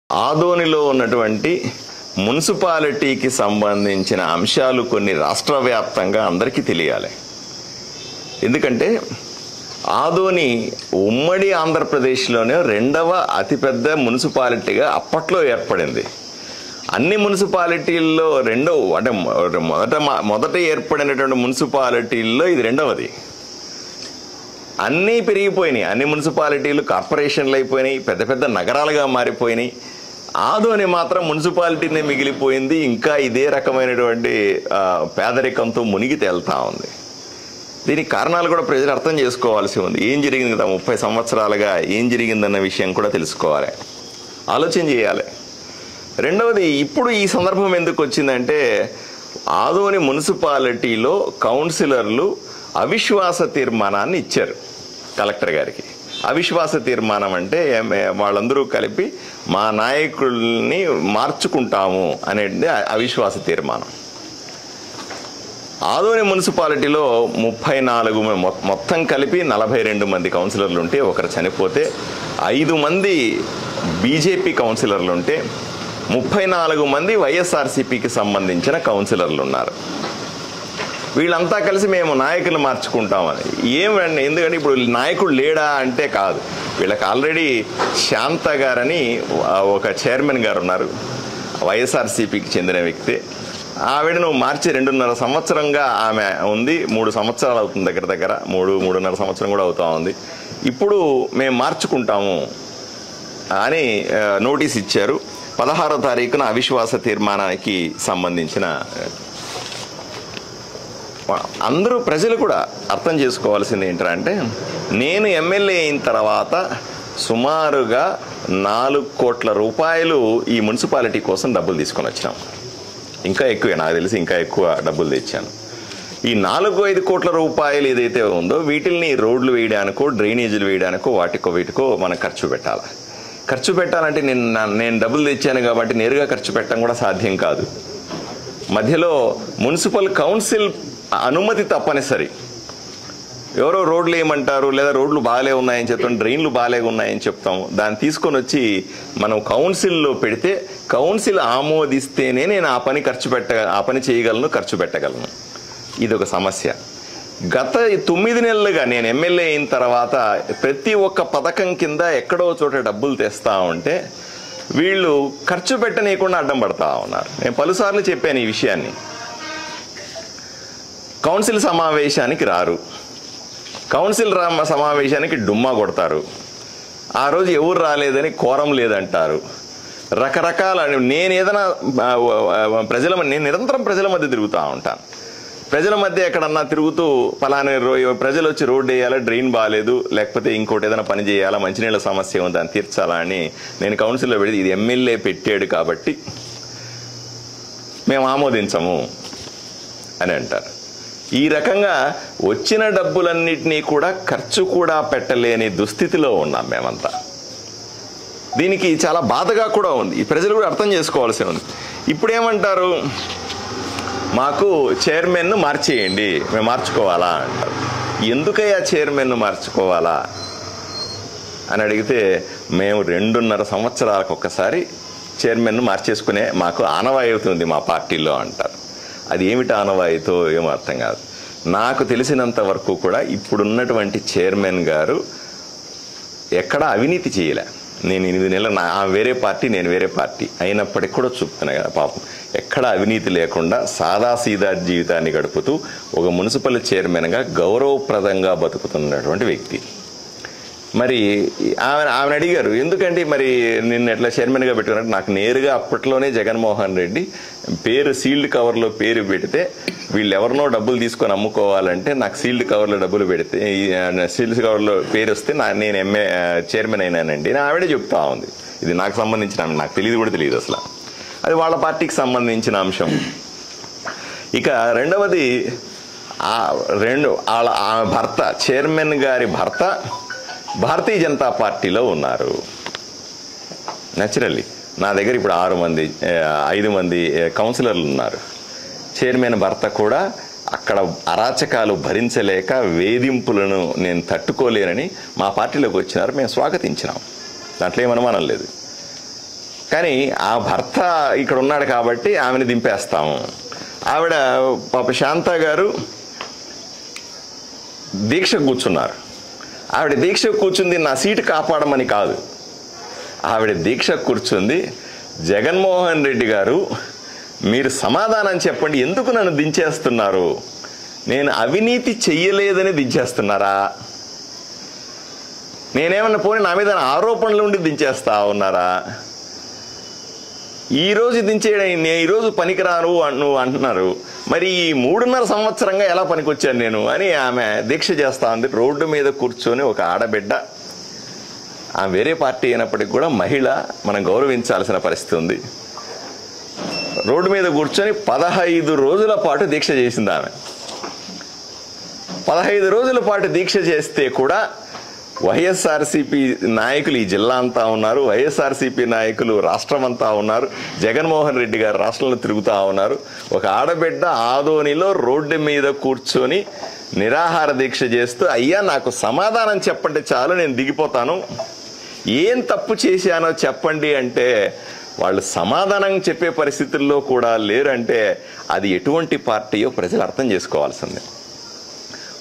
ఆదోనిలో ఉన్నటువంటి మున్సిపాలిటీకి సంబంధించిన అంశాలు కొన్ని రాష్ట్ర వ్యాప్తంగా అందరికీ తెలియాలి. ఎందుకంటే ఆదోని ఉమ్మడి ఆంధ్రప్రదేశ్లోనే రెండవ అతిపెద్ద మున్సిపాలిటీగా అప్పట్లో ఏర్పడింది. అన్ని మున్సిపాలిటీల్లో అంటే మొదట ఏర్పడినటువంటి మున్సిపాలిటీల్లో ఇది రెండవది. అన్నీ పెరిగిపోయినాయి. అన్ని మున్సిపాలిటీలు కార్పొరేషన్లు అయిపోయినాయి, పెద్ద పెద్ద నగరాలుగా మారిపోయినాయి. ఆదోని మాత్రం మున్సిపాలిటీనే మిగిలిపోయింది. ఇంకా ఇదే రకమైనటువంటి పేదరికంతో మునిగి తేలుతా ఉంది. దీనికి కారణాలు కూడా ప్రజలు అర్థం చేసుకోవాల్సి ఉంది. ఏం జరిగింది కదా 30 సంవత్సరాలుగా ఏం జరిగిందన్న విషయం కూడా తెలుసుకోవాలి, ఆలోచన చేయాలి. రెండవది, ఇప్పుడు ఈ సందర్భం ఎందుకు వచ్చిందంటే ఆదోని మున్సిపాలిటీలో కౌన్సిలర్లు అవిశ్వాస తీర్మానాన్ని ఇచ్చారు కలెక్టర్ గారికి. అవిశ్వాస తీర్మానం అంటే వాళ్ళందరూ కలిపి మా నాయకుల్ని మార్చుకుంటాము అనేది అవిశ్వాస తీర్మానం. ఆదోని మున్సిపాలిటీలో 34 మొత్తం కలిపి 42 మంది కౌన్సిలర్లు ఉంటే ఒకరు చనిపోతే 5 మంది బీజేపీ కౌన్సిలర్లు ఉంటే 34 మంది వైఎస్ఆర్సీపీకి సంబంధించిన కౌన్సిలర్లు ఉన్నారు. వీళ్ళంతా కలిసి మేము నాయకులు మార్చుకుంటామని ఏమండి. ఎందుకంటే ఇప్పుడు నాయకుడు లేడా అంటే కాదు. వీళ్ళకి ఆల్రెడీ శాంత గారని ఒక చైర్మన్ గారు ఉన్నారు, వైఎస్ఆర్సీపీకి చెందిన వ్యక్తి. ఆవిడను మార్చి 2.5 సంవత్సరంగా ఆమె ఉంది. 3 సంవత్సరాలు అవుతుంది, దగ్గర 3.5 సంవత్సరం కూడా అవుతా ఉంది. ఇప్పుడు మేము మార్చుకుంటాము అని నోటీస్ ఇచ్చారు. 16వ తారీఖున అవిశ్వాస తీర్మానానికి సంబంధించిన అందరూ ప్రజలు కూడా అర్థం చేసుకోవాల్సింది ఏంటంటే, నేను ఎమ్మెల్యే అయిన తర్వాత సుమారుగా 4 కోట్ల రూపాయలు ఈ మున్సిపాలిటీ కోసం డబ్బులు తీసుకొని వచ్చినాం. ఇంకా ఎక్కువ, నాకు తెలిసి ఇంకా ఎక్కువ డబ్బులు తెచ్చాను. ఈ 4-5 కోట్ల రూపాయలు ఏదైతే ఉందో వీటిల్ని రోడ్లు వేయడానికో డ్రైనేజీలు వేయడానికో వీటికో మనం ఖర్చు పెట్టాలి. ఖర్చు పెట్టాలంటే నేను డబ్బులు తెచ్చాను కాబట్టి నేరుగా ఖర్చు పెట్టడం కూడా సాధ్యం కాదు. మధ్యలో మున్సిపల్ కౌన్సిల్ అనుమతి తప్పనిసరి. ఎవరో రోడ్లు వేయమంటారు, లేదా రోడ్లు బాగాలే ఉన్నాయని చెప్తాం, డ్రైన్లు బాగాలే ఉన్నాయని చెప్తాం. దాన్ని తీసుకొని వచ్చి మనం కౌన్సిల్లో పెడితే కౌన్సిల్ ఆమోదిస్తేనే నేను ఆ పని చేయగలను, ఖర్చు పెట్టగలను. ఇది ఒక సమస్య. గత 9 నెలలుగా నేను ఎమ్మెల్యే అయిన తర్వాత ప్రతి ఒక్క పథకం కింద ఎక్కడో చోట డబ్బులు తెస్తా ఉంటే వీళ్ళు ఖర్చు పెట్టనీయకుండా అడ్డం పడతా ఉన్నారు. నేను పలుసార్లు చెప్పాను ఈ విషయాన్ని. కౌన్సిల్ సమావేశానికి రారు, కౌన్సిల్ సమావేశానికి డుమ్మా కొడతారు. ఆ రోజు ఎవరు రాలేదని కోరం లేదంటారు. రకరకాల నేను నిరంతరం ప్రజల మధ్య తిరుగుతూ ఉంటాను. ప్రజల మధ్య ఎక్కడన్నా తిరుగుతూ పలానా ప్రజలు వచ్చి రోడ్డు వేయాలా, డ్రైన్ బాగాలేదు, లేకపోతే ఇంకోటి ఏదైనా పని చేయాలా, మంచినీళ్ళ సమస్య ఉంది దాన్ని తీర్చాలా అని నేను కౌన్సిల్లో పెడితే ఇది ఎమ్మెల్యే పెట్టాడు కాబట్టి మేము ఆమోదించము అని అంటారు. ఈ రకంగా వచ్చిన డబ్బులన్నిటినీ కూడా ఖర్చు కూడా పెట్టలేని దుస్థితిలో ఉన్నాం మేమంతా. దీనికి చాలా బాధగా కూడా ఉంది. ఈ ప్రజలు కూడా అర్థం చేసుకోవాల్సి ఉంది. ఇప్పుడేమంటారు, మాకు చైర్మన్ను మార్చేయండి, మేము మార్చుకోవాలా అంటారు. ఎందుకయ్యా చైర్మన్ను మార్చుకోవాలా అని అడిగితే మేము 2.5 సంవత్సరాలకు ఒక్కసారి చైర్మన్ను మార్చేసుకునే మాకు ఆనవాయితీ ఉంది మా పార్టీలో అంటారు. అది ఏమిటి ఆనవాయితో ఏమో అర్థం కాదు. నాకు తెలిసినంత వరకు కూడా ఇప్పుడున్నటువంటి చైర్మన్ గారు ఎక్కడా అవినీతి చేయలే. నేను 8 నెలలు వేరే పార్టీ, నేను వేరే పార్టీ అయినప్పటికీ కూడా చూపుతున్నా కదా పాపం, ఎక్కడా అవినీతి లేకుండా సాదాసీదా జీవితాన్ని గడుపుతూ ఒక మున్సిపల్ చైర్మన్గా గౌరవప్రదంగా బతుకుతున్నటువంటి వ్యక్తి. మరి ఆమెను అడిగారు, ఎందుకంటే మరి నిన్ను ఎట్లా చైర్మన్గా పెట్టుకున్నట్టు. నాకు నేరుగా అప్పట్లోనే జగన్మోహన్ రెడ్డి పేరు సీల్డ్ కవర్లో పేరు పెడితే వీళ్ళు ఎవరినో డబ్బులు తీసుకొని అమ్ముకోవాలంటే నాకు సీల్డ్ కవర్లో డబ్బులు పెడితే సీల్డ్ కవర్లో పేరు వస్తే నేను చైర్మన్ అయినానండి అని ఆవిడే చెప్తా ఉంది. ఇది నాకు సంబంధించిన, నాకు తెలియదు కూడా తెలియదు అసలు. అది వాళ్ళ పార్టీకి సంబంధించిన అంశం. ఇక రెండవది, ఆమె భర్త, చైర్మన్ గారి భర్త భారతీయ జనతా పార్టీలో ఉన్నారు. న్యాచురల్లీ నా దగ్గర ఇప్పుడు 5 మంది కౌన్సిలర్లు ఉన్నారు. చైర్మన్ భర్త కూడా అక్కడ అరాచకాలు భరించలేక వేధింపులను నేను తట్టుకోలేనని మా పార్టీలోకి వచ్చినారు. మేము స్వాగతించినాం, దాంట్లో ఏమనుమానం లేదు. కానీ ఆ భర్త ఇక్కడ ఉన్నాడు కాబట్టి ఆమెను దింపేస్తాము. ఆవిడ పాప శాంత గారు దీక్ష కూర్చున్నారు. ఆవిడ దీక్ష కూర్చుంది నా సీటు కాపాడమని కాదు. ఆవిడ దీక్ష కూర్చుంది, జగన్మోహన్ రెడ్డి గారు మీరు సమాధానం చెప్పండి, ఎందుకు నన్ను దించేస్తున్నారు? నేను అవినీతి చెయ్యలేదని దించేస్తున్నారా? నేనేమన్నా పోనీ నా మీద ఆరోపణలు ఉండి దించేస్తా ఉన్నారా? ఈరోజు దించేయడం, నేను ఈరోజు పనికిరాను నువ్వు అంటున్నారు, మరి ఈ 3.5 సంవత్సరంగా ఎలా పనికొచ్చాను నేను అని ఆమె దీక్ష చేస్తా ఉంది. రోడ్డు మీద కూర్చొని ఒక ఆడబిడ్డ, ఆమె వేరే పార్టీ అయినప్పటికీ కూడా మహిళ, మనం గౌరవించాల్సిన పరిస్థితి ఉంది. రోడ్డు మీద కూర్చొని 15 రోజుల పాటు దీక్ష చేసింది ఆమె. 15 రోజుల పాటు దీక్ష చేస్తే కూడా వైఎస్ఆర్సీపీ నాయకులు ఈ జిల్లా అంతా ఉన్నారు, వైఎస్ఆర్సీపీ నాయకులు రాష్ట్రం అంతా ఉన్నారు, జగన్మోహన్ రెడ్డి గారు రాష్ట్రంలో తిరుగుతూ ఉన్నారు. ఒక ఆడబిడ్డ ఆదోనిలో రోడ్డు మీద కూర్చొని నిరాహార దీక్ష చేస్తూ, అయ్యా నాకు సమాధానం చెప్పండి చాలు, నేను దిగిపోతాను, ఏం తప్పు చేశానో చెప్పండి అంటే వాళ్ళు సమాధానం చెప్పే పరిస్థితుల్లో కూడా లేరంటే అది ఎటువంటి పార్టీయో ప్రజలు అర్థం చేసుకోవాల్సిందే.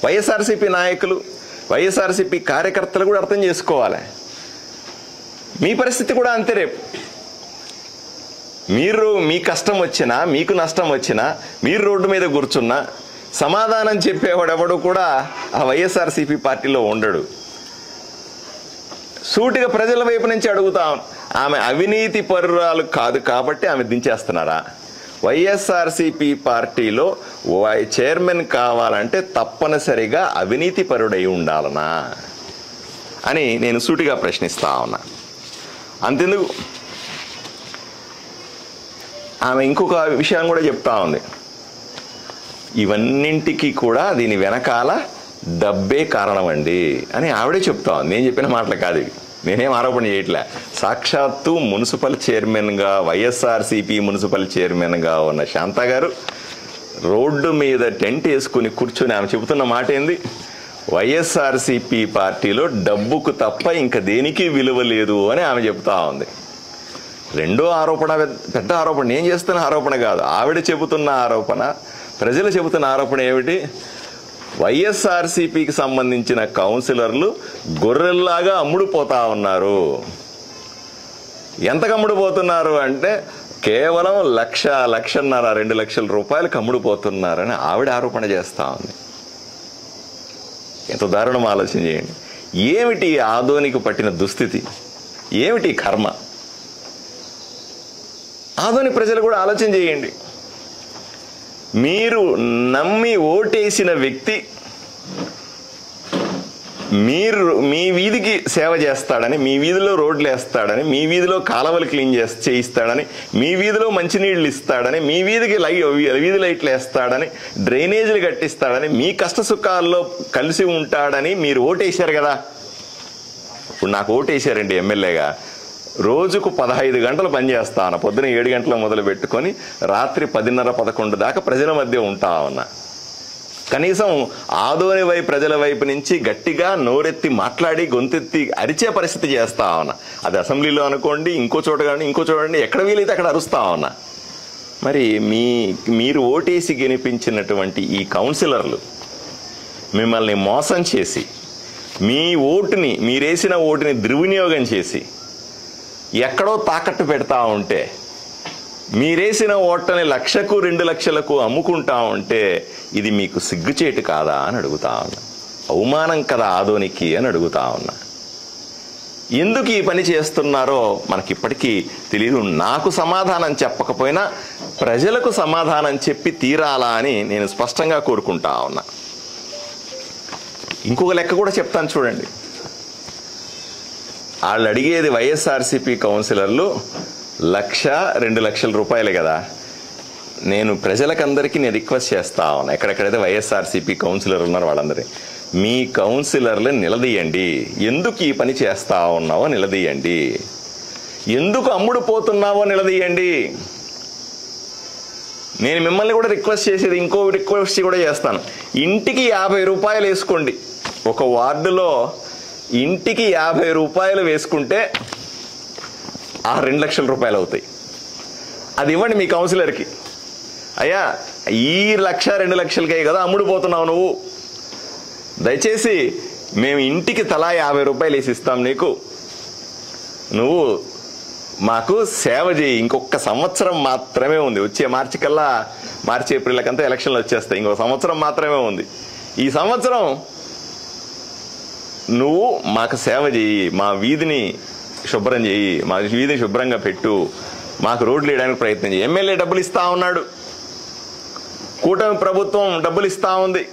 వైఎస్ఆర్సీపీ నాయకులు, వైఎస్ఆర్సీపీ కార్యకర్తలు కూడా అర్థం చేసుకోవాలి. మీ పరిస్థితి కూడా అంతే. రేపు మీరు మీ కష్టం వచ్చినా, మీకు నష్టం వచ్చినా, మీరు రోడ్డు మీద కూర్చున్నా సమాధానం చెప్పేవాడెవడు కూడా ఆ వైఎస్ఆర్సీపీ పార్టీలో ఉండడు. సూటిగా ప్రజల వైపు నుంచి అడుగుతాం, ఆమె అవినీతి పరురాలు కాదు కాబట్టి ఆమె దించేస్తున్నారా? వైఎస్ఆర్సీపీ పార్టీలో చైర్మన్ కావాలంటే తప్పనిసరిగా అవినీతి పరుడై ఉండాలనా అని నేను సూటిగా ప్రశ్నిస్తా ఉన్నా. అంతెందుకు, ఆమె ఇంకొక విషయం కూడా చెప్తా ఉంది, ఇవన్నింటికి కూడా దీని వెనకాల డబ్బే కారణం అండి అని ఆవిడే చెప్తా ఉంది. నేను చెప్పిన మాటలు కాదు ఇవి, నేనేం ఆరోపణ చేయట్లే. సాక్షాత్తు మున్సిపల్ చైర్మన్గా, వైఎస్ఆర్సీపీ మున్సిపల్ చైర్మన్గా ఉన్న శాంత గారు రోడ్డు మీద టెంట్ వేసుకుని కూర్చొని ఆమె చెబుతున్న మాట ఏంది? వైఎస్ఆర్సీపీ పార్టీలో డబ్బుకు తప్ప ఇంకా దేనికి విలువ లేదు అని ఆమె చెబుతా ఉంది. రెండో ఆరోపణ పెద్ద ఆరోపణ, నేను చేస్తున్న ఆరోపణ కాదు, ఆవిడ చెబుతున్న ఆరోపణ, ప్రజలు చెబుతున్న ఆరోపణ ఏమిటి? వైఎస్ఆర్సీపీకి సంబంధించిన కౌన్సిలర్లు గొర్రెల్లాగా అమ్ముడుపోతా ఉన్నారు. ఎంతకు అమ్ముడుపోతున్నారు అంటే కేవలం 1,00,000, 2 లక్షల రూపాయలకు అమ్ముడుపోతున్నారని ఆవిడ ఆరోపణ చేస్తా ఉంది. ఎంత దారుణం ఆలోచన చేయండి. ఏమిటి ఆదోనికి పట్టిన దుస్థితి, ఏమిటి కర్మ? ఆదోని ప్రజలు కూడా ఆలోచన చేయండి. మీరు నమ్మి ఓటేసిన వ్యక్తి మీ వీధికి సేవ చేస్తాడని, మీ వీధిలో రోడ్లు వేస్తాడని, మీ వీధిలో కాలువలు క్లీన్ చేయిస్తాడని, మీ వీధిలో మంచినీళ్ళు ఇస్తాడని, మీ వీధికి వీధి లైట్లు వేస్తాడని, డ్రైనేజీలు కట్టిస్తాడని, మీ కష్ట సుఖాల్లో కలిసి ఉంటాడని మీరు ఓటేశారు కదా. ఇప్పుడు నాకు ఓటేశారండి ఎమ్మెల్యేగా, రోజుకు 15 గంటలు పనిచేస్తాను. పొద్దున 7 గంటలు మొదలు పెట్టుకొని రాత్రి 10:30, 11 దాకా ప్రజల మధ్య ఉంటా ఉన్నా. కనీసం ఆదోని వైపు ప్రజల వైపు నుంచి గట్టిగా నోరెత్తి మాట్లాడి గొంతెత్తి అరిచే పరిస్థితి చేస్తా ఉన్నా. అది అసెంబ్లీలో అనుకోండి, ఇంకో చోట కానీ ఇంకో చూడండి, ఎక్కడ వీలైతే అక్కడ అరుస్తా ఉన్నా. మరి మీరు ఓటేసి గెలిపించినటువంటి ఈ కౌన్సిలర్లు మిమ్మల్ని మోసం చేసి, మీ ఓటుని, మీరేసిన ఓటుని దుర్వినియోగం చేసి ఎక్కడో తాకట్టు పెడతా ఉంటే, మీరేసిన ఓట్లని 1,00,000కు 2 లక్షలకు అమ్ముకుంటా ఉంటే ఇది మీకు సిగ్గుచేటు కాదా అని అడుగుతా ఉన్నా. అవమానం కదా ఆదోనికి అని అడుగుతా ఉన్నా. ఎందుకు ఈ పని చేస్తున్నారో మనకిప్పటికీ తెలియదు. నాకు సమాధానం చెప్పకపోయినా ప్రజలకు సమాధానం చెప్పి తీరాలా అని నేను స్పష్టంగా కోరుకుంటా ఉన్నా. ఇంకొక లెక్క కూడా చెప్తాను చూడండి. వాళ్ళు అడిగేది వైఎస్ఆర్సీపీ కౌన్సిలర్లు 1,00,000, 2 లక్షల రూపాయలే కదా. నేను ప్రజలకందరికీ నేను రిక్వెస్ట్ చేస్తా ఉన్నా, ఎక్కడెక్కడైతే వైఎస్ఆర్సీపీ కౌన్సిలర్ ఉన్నారు వాళ్ళందరి, మీ కౌన్సిలర్లను నిలదీయండి. ఎందుకు ఈ పని చేస్తా ఉన్నావో నిలదీయండి, ఎందుకు అమ్ముడుపోతున్నావో నిలదీయండి. నేను మిమ్మల్ని కూడా రిక్వెస్ట్ చేసేది, ఇంకో రిక్వెస్ట్ కూడా చేస్తాను, ఇంటికి 50 రూపాయలు వేసుకోండి. ఒక వార్డులో ఇంటికి 50 రూపాయలు వేసుకుంటే ఆ 2 లక్షల రూపాయలు అవుతాయి. అది ఇవ్వండి మీ కౌన్సిలర్కి. అయ్యా, ఈ 1,00,000 2 లక్షలకే కదా అమ్ముడుపోతున్నావు నువ్వు, దయచేసి మేము ఇంటికి తలా 50 రూపాయలు వేసి ఇస్తాం నీకు, నువ్వు మాకు సేవ చేయి. ఇంకొక సంవత్సరం మాత్రమే ఉంది, వచ్చే మార్చి కల్లా, మార్చి ఏప్రిల్కంతా ఎలక్షన్లు వచ్చేస్తాయి, ఇంకొక సంవత్సరం మాత్రమే ఉంది. ఈ సంవత్సరం నువ్వు మాకు సేవ చేయి, మా వీధిని శుభ్రం చేయి, మా వీధిని శుభ్రంగా పెట్టు, మాకు రోడ్లు వేయడానికి ప్రయత్నం చేయి. ఎమ్మెల్యే డబ్బులు ఇస్తా ఉన్నాడు, కూటమి ప్రభుత్వం డబ్బులు ఇస్తా ఉంది,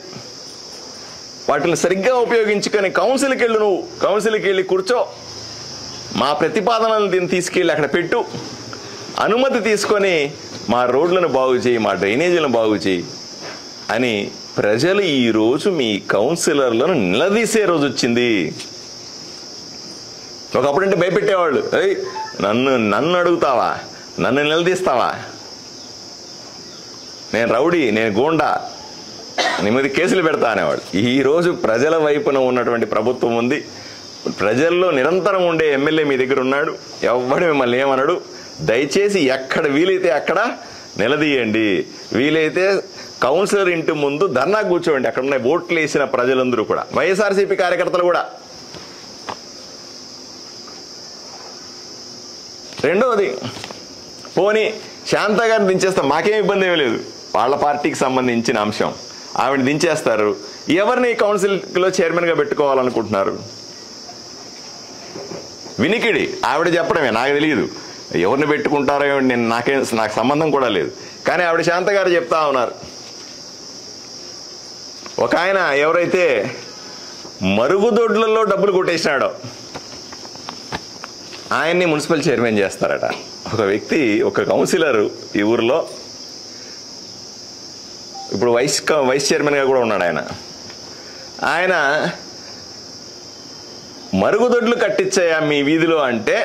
వాటిని సరిగ్గా ఉపయోగించుకొని కౌన్సిల్కి వెళ్ళు, నువ్వు కౌన్సిల్కి వెళ్ళి కూర్చో, మా ప్రతిపాదనలను దీన్ని తీసుకెళ్ళి అక్కడ పెట్టు, అనుమతి తీసుకొని మా రోడ్లను బాగు చేయి, మా డ్రైనేజీలను బాగు చేయి అని ప్రజలు ఈరోజు మీ కౌన్సిలర్లను నిలదీసే రోజు వచ్చింది. ఒకప్పుడంటే భయపెట్టేవాళ్ళు, నన్ను అడుగుతావా, నన్ను నిలదీస్తావా, నేను రౌడీ, నేను గూండా, నీ మీద కేసులు పెడతా అనేవాడు. ఈరోజు ప్రజల వైపున ఉన్నటువంటి ప్రభుత్వం ఉంది, ప్రజల్లో నిరంతరం ఉండే ఎమ్మెల్యే మీ దగ్గర ఉన్నాడు, ఎవడు మిమ్మల్ని ఏమన్నాడు. దయచేసి ఎక్కడ వీలైతే అక్కడ నిలదీయండి, వీలైతే కౌన్సిలర్ ఇంటి ముందు ధర్నా కూర్చోండి. అక్కడ ఉన్న ఓట్లు వేసిన ప్రజలందరూ కూడా, వైఎస్ఆర్సీపీ కార్యకర్తలు కూడా. రెండవది, పోనీ శాంత గారిని దించేస్తాం, మాకేం ఇబ్బంది ఏమీ లేదు, వాళ్ళ పార్టీకి సంబంధించిన అంశం, ఆవిడ దించేస్తారు. ఎవరిని కౌన్సిల్లో చైర్మన్గా పెట్టుకోవాలనుకుంటున్నారు? వినికిడి ఆవిడ చెప్పడమే, నాకు తెలియదు ఎవరిని పెట్టుకుంటారో నేను, నాకు సంబంధం కూడా లేదు. కానీ ఆవిడ శాంత గారు చెప్తా ఉన్నారు, ఒక ఆయన ఎవరైతే మరుగుదొడ్లలో డబ్బులు కొట్టేసినాడో ఆయన్ని మున్సిపల్ చైర్మన్ చేస్తారట. ఒక వ్యక్తి, ఒక కౌన్సిలర్ ఈ ఊరిలో ఇప్పుడు వైస్ చైర్మన్గా కూడా ఉన్నాడు. ఆయన మరుగుదొడ్లు కట్టించాయా మీ వీధిలో అంటే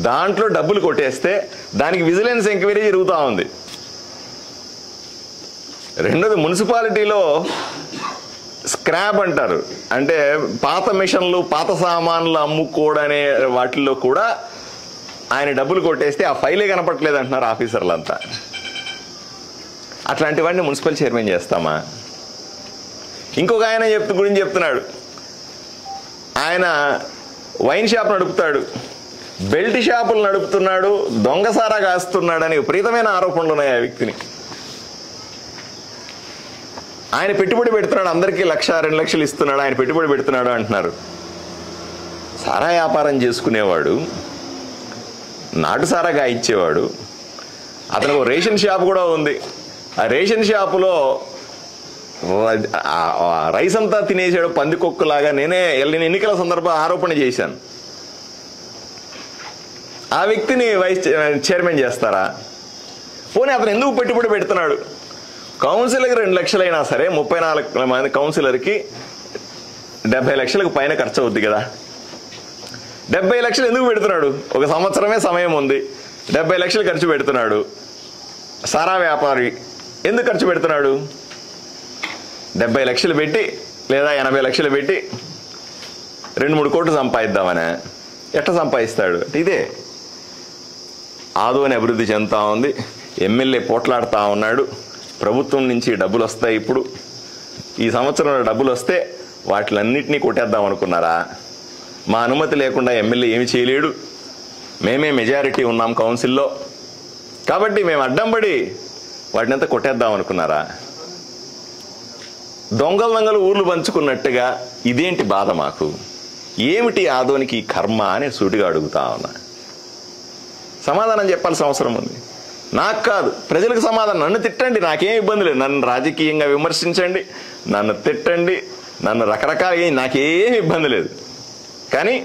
దాంట్లో డబ్బులు కొట్టేస్తే దానికి విజిలెన్స్ ఎంక్వైరీ జరుగుతూ ఉంది. రెండోది, మున్సిపాలిటీలో స్క్రాప్ అంటారు, అంటే పాత మిషన్లు, పాత సామాన్లు అమ్ముకోవడనే వాటిల్లో కూడా ఆయన డబ్బులు కొట్టేస్తే ఆ ఫైలే కనపట్లేదు అంటున్నారు ఆఫీసర్లంతా. అట్లాంటి వాడిని మున్సిపల్ చైర్మన్ చేస్తామా? ఇంకొక ఆయన గురించి చెప్తున్నాడు, ఆయన వైన్ షాప్ నడుపుతాడు, బెల్ట్ షాపులు నడుపుతున్నాడు, దొంగసారా కాస్తున్నాడు అని విపరీతమైన ఆరోపణలు ఉన్నాయి ఆ వ్యక్తిని. ఆయన పెట్టుబడి పెడుతున్నాడు, అందరికీ 1,00,000 2 లక్షలు ఇస్తున్నాడు, ఆయన పెట్టుబడి పెడుతున్నాడు అంటున్నారు. సారా వ్యాపారం చేసుకునేవాడు, నాటు సారాగా ఇచ్చేవాడు, అతనికి ఒక రేషన్ షాప్ కూడా ఉంది. ఆ రేషన్ షాపులో రైస్ అంతా తినేసాడు పందికొక్కులాగా. నేను ఎన్నికల సందర్భంగా ఆరోపణ చేశాను. ఆ వ్యక్తిని వైస్ చైర్మన్ చేస్తారా? పోనీ అతను ఎందుకు పెట్టుబడి పెడుతున్నాడు? కౌన్సిలర్కి 2 లక్షలైనా సరే 34 మంది కౌన్సిలర్కి 70 లక్షలకు పైన ఖర్చు అవుద్ది కదా. 70 లక్షలు ఎందుకు పెడుతున్నాడు? ఒక సంవత్సరమే సమయం ఉంది, 70 లక్షలు ఖర్చు పెడుతున్నాడు. సారా వ్యాపారి ఎందుకు ఖర్చు పెడుతున్నాడు? 70 లక్షలు పెట్టి లేదా 80 లక్షలు పెట్టి 2-3 కోట్లు సంపాదిద్దామనే. ఎట్లా సంపాదిస్తాడు? ఇదే ఆదోని అభివృద్ధి చెందుతా ఉంది, ఎమ్మెల్యే పోట్లాడుతూ ఉన్నాడు, ప్రభుత్వం నుంచి డబ్బులు వస్తాయి, ఇప్పుడు ఈ సంవత్సరంలో డబ్బులు వస్తే వాటిలన్నింటినీ కొట్టేద్దాం అనుకున్నారా? మా అనుమతి లేకుండా ఎమ్మెల్యే ఏమి చేయలేడు, మేమే మెజారిటీ ఉన్నాం కౌన్సిల్లో కాబట్టి మేము అడ్డంపడి వాటినంతా కొట్టేద్దాం అనుకున్నారా? దొంగలు ఊర్లు పంచుకున్నట్టుగా ఇదేంటి బాధ మాకు? ఏమిటి ఆదోనికి కర్మ అని సూటిగా అడుగుతా ఉన్నా. సమాధానం చెప్పాల్సిన అవసరం ఉంది. నాకు కాదు, ప్రజలకు సమాధానం. నన్ను తిట్టండి, నాకేం ఇబ్బంది లేదు, నన్ను రాజకీయంగా విమర్శించండి, నన్ను తిట్టండి, నన్ను రకరకాలుగా, నాకేం ఇబ్బంది లేదు. కానీ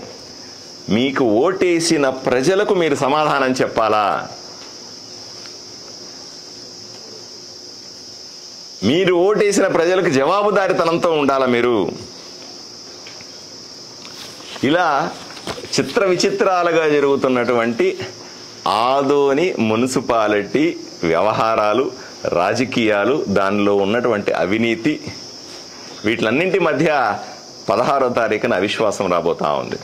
మీకు ఓటేసిన ప్రజలకు మీరు సమాధానం చెప్పాలా? మీరు ఓటేసిన ప్రజలకు జవాబుదారితనంతో ఉండాలా మీరు? ఇలా చిత్ర విచిత్రాలుగా జరుగుతున్నటువంటి ఆదోని మున్సిపాలిటీ వ్యవహారాలు, రాజకీయాలు, దానిలో ఉన్నటువంటి అవినీతి, వీటిలన్నింటి మధ్య 16వ తారీఖున అవిశ్వాసం రాబోతా ఉంది.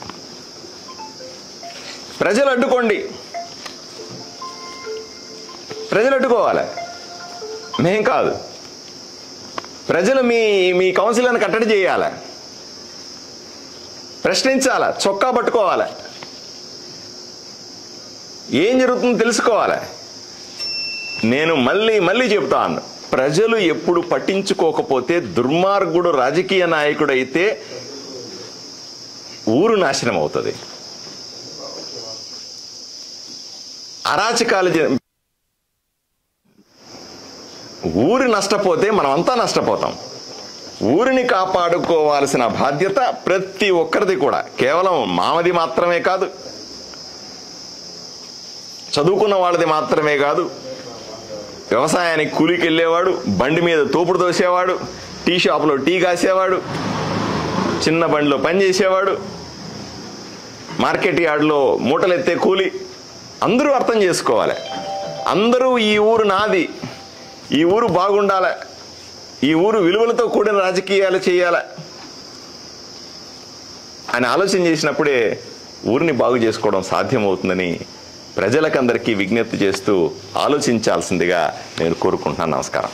ప్రజలు అడ్డుకోండి. ప్రజలు అడ్డుకోవాలి, మేం కాదు. ప్రజలు మీ కౌన్సిలర్ని కట్టడి చేయాలి, ప్రశ్నించాలి, చొక్కా పట్టుకోవాలి, ఏం జరుగుతుందో తెలుసుకోవాలి. నేను మళ్ళీ చెప్తాను, ప్రజలు ఎప్పుడు పట్టించుకోకపోతే దుర్మార్గుడు రాజకీయ నాయకుడు అయితే ఊరు నాశనం అవుతుంది. అరాచకాలు ఊరి నష్టపోతే మనమంతా నష్టపోతాం. ఊరిని కాపాడుకోవాల్సిన బాధ్యత ప్రతి ఒక్కరిది కూడా, కేవలం మామది మాత్రమే కాదు, చదువుకున్న వాళ్ళది మాత్రమే కాదు, వ్యవసాయానికి కూలికి వెళ్ళేవాడు, బండి మీద తోపుడు దోసేవాడు, టీ షాపులో టీ కాసేవాడు, చిన్న బండిలో పనిచేసేవాడు, మార్కెట్ యార్డ్లో మూటలు ఎత్తే కూలి, అందరూ అర్థం చేసుకోవాలి. అందరూ ఈ ఊరు నాది, ఈ ఊరు బాగుండాలి, ఈ ఊరు విలువలతో కూడిన రాజకీయాలు చేయాలి అని ఆలోచన చేసినప్పుడే ఊరిని బాగు చేసుకోవడం సాధ్యమవుతుందని ప్రజలకందరికీ విజ్ఞప్తి చేస్తూ ఆలోచించాల్సిందిగా నేను కోరుకుంటున్నాను. నమస్కారం.